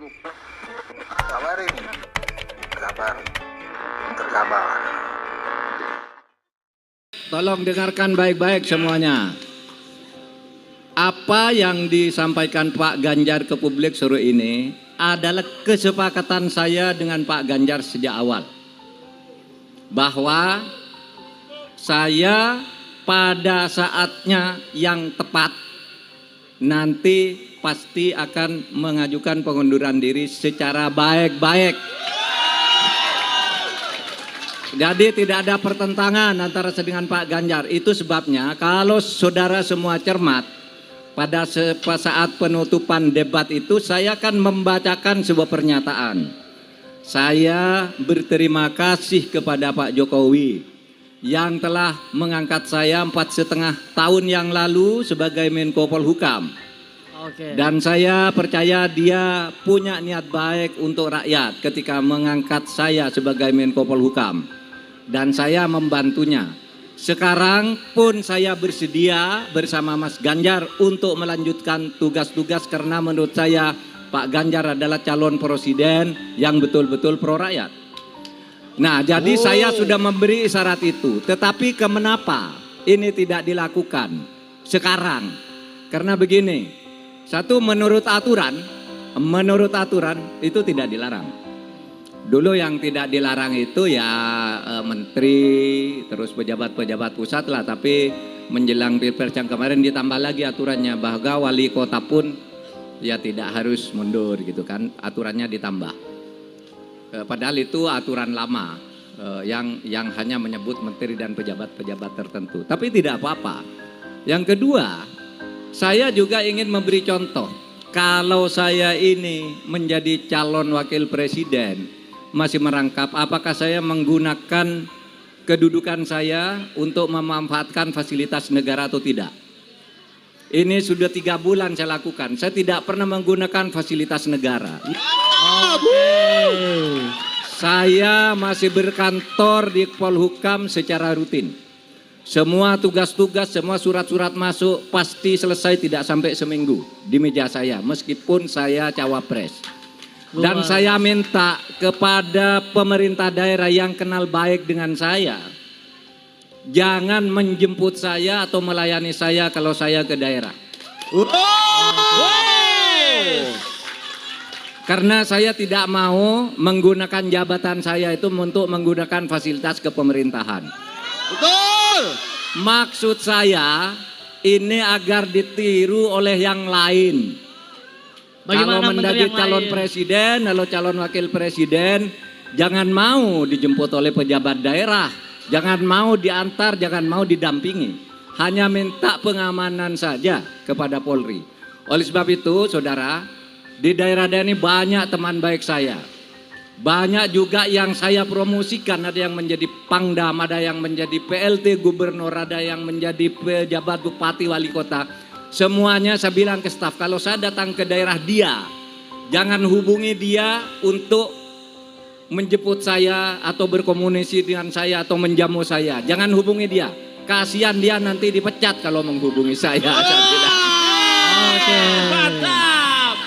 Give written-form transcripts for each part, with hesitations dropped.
Kabar ini, kabar terkabar. Tolong dengarkan baik-baik semuanya. Apa yang disampaikan Pak Ganjar ke publik sore ini adalah kesepakatan saya dengan Pak Ganjar sejak awal. Bahwa saya pada saatnya yang tepat nanti pasti akan mengajukan pengunduran diri secara baik-baik. Jadi tidak ada pertentangan antara saya dengan Pak Ganjar. Itu sebabnya kalau saudara semua cermat, pada saat penutupan debat itu saya akan membacakan sebuah pernyataan. Saya berterima kasih kepada Pak Jokowi yang telah mengangkat saya 4,5 tahun yang lalu sebagai Menko Polhukam. Dan saya percaya dia punya niat baik untuk rakyat ketika mengangkat saya sebagai Menko Polhukam. Dan saya membantunya. Sekarang pun saya bersedia bersama Mas Ganjar untuk melanjutkan tugas-tugas karena menurut saya Pak Ganjar adalah calon presiden yang betul-betul pro rakyat. Nah, jadi saya sudah memberi isyarat itu. Tetapi kenapa ini tidak dilakukan sekarang? Karena begini, satu menurut aturan itu tidak dilarang. Dulu yang tidak dilarang itu ya menteri, terus pejabat-pejabat pusat lah. Tapi menjelang Pilpres yang kemarin ditambah lagi aturannya bahwa wali kota pun ya tidak harus mundur gitu kan. Aturannya ditambah. Padahal itu aturan lama yang hanya menyebut menteri dan pejabat-pejabat tertentu. Tapi tidak apa-apa. Yang kedua, saya juga ingin memberi contoh. Kalau saya ini menjadi calon wakil presiden, masih merangkap apakah saya menggunakan kedudukan saya untuk memanfaatkan fasilitas negara atau tidak. Ini sudah 3 bulan saya lakukan. Saya tidak pernah menggunakan fasilitas negara. Saya masih berkantor di Polhukam secara rutin. Semua tugas-tugas, semua surat-surat masuk pasti selesai tidak sampai seminggu di meja saya. Meskipun saya cawapres. Dan saya minta kepada pemerintah daerah yang kenal baik dengan saya, jangan menjemput saya atau melayani saya kalau saya ke daerah. Karena saya tidak mau menggunakan jabatan saya itu untuk menggunakan fasilitas kepemerintahan. Betul. Maksud saya ini agar ditiru oleh yang lain. Bagaimana kalau menjadi calon presiden, kalau calon wakil presiden, jangan mau dijemput oleh pejabat daerah, jangan mau diantar, jangan mau didampingi. Hanya minta pengamanan saja kepada Polri. Oleh sebab itu, saudara, di daerah-daerah ini banyak teman baik saya. Banyak juga yang saya promosikan, ada yang menjadi pangdam, ada yang menjadi PLT gubernur, ada yang menjadi pejabat bupati wali kota. Semuanya saya bilang ke staf, kalau saya datang ke daerah dia, jangan hubungi dia untuk menjemput saya atau berkomunikasi dengan saya atau menjamu saya. Jangan hubungi dia. Kasihan dia nanti dipecat kalau menghubungi saya. Mantap.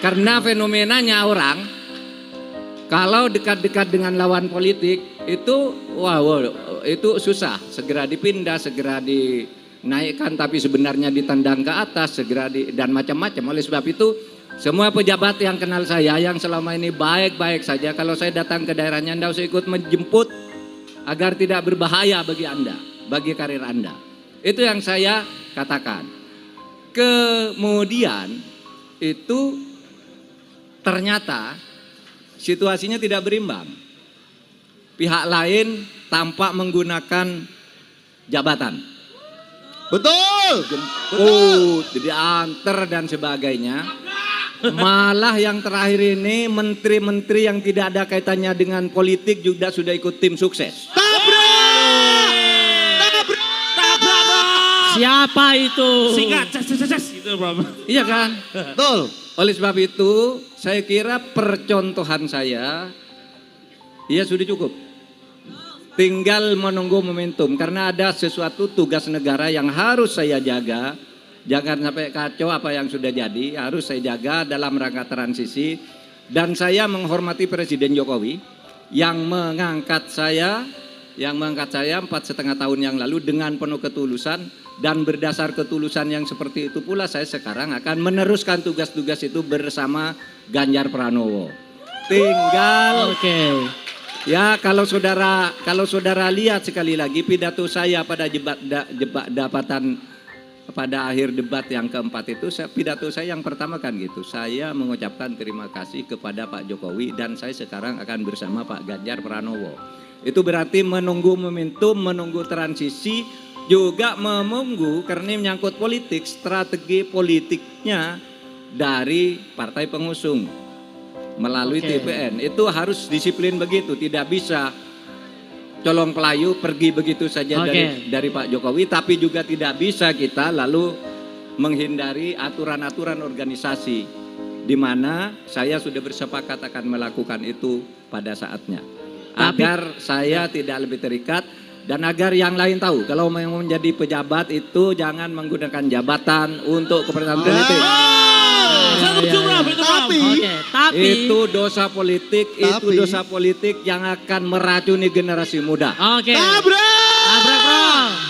Karena fenomenanya orang, kalau dekat-dekat dengan lawan politik itu, itu susah. Segera dipindah, segera dinaikkan, tapi sebenarnya ditendang ke atas, dan macam-macam. Oleh sebab itu, semua pejabat yang kenal saya, yang selama ini baik-baik saja, kalau saya datang ke daerahnya, Anda usah ikut menjemput agar tidak berbahaya bagi Anda, bagi karir Anda. Itu yang saya katakan. Kemudian itu ternyata situasinya tidak berimbang. Pihak lain tampak menggunakan jabatan. Betul. Jemput, diantar dan sebagainya. Malah yang terakhir ini menteri-menteri yang tidak ada kaitannya dengan politik juga sudah ikut tim sukses. Tabrak. Siapa itu? Singkat, gitu Bro. Iya kan? Betul. Oleh sebab itu, saya kira percontohan saya, ya sudah cukup. Tinggal menunggu momentum, karena ada sesuatu tugas negara yang harus saya jaga, Jangan sampai kacau apa yang sudah jadi, harus saya jaga dalam rangka transisi. Dan saya menghormati Presiden Jokowi yang mengangkat saya 4,5 tahun yang lalu dengan penuh ketulusan, dan berdasar ketulusan yang seperti itu pula saya sekarang akan meneruskan tugas-tugas itu bersama Ganjar Pranowo. Tinggal ya kalau saudara lihat sekali lagi pidato saya pada pada akhir debat yang keempat itu, pidato saya yang pertama kan gitu. Saya mengucapkan terima kasih kepada Pak Jokowi dan saya sekarang akan bersama Pak Ganjar Pranowo. Itu berarti menunggu momentum, menunggu transisi, juga menunggu karena menyangkut politik, strategi politiknya dari partai pengusung melalui TPN. Itu harus disiplin begitu, tidak bisa colong pelayu pergi begitu saja dari Pak Jokowi, tapi juga tidak bisa kita lalu menghindari aturan-aturan organisasi di mana saya sudah bersepakat akan melakukan itu pada saatnya. Agar saya tidak lebih terikat dan agar yang lain tahu kalau mau menjadi pejabat itu jangan menggunakan jabatan untuk kepentingan politik. Tapi itu dosa politik, itu dosa politik yang akan meracuni generasi muda. Tabrak bro.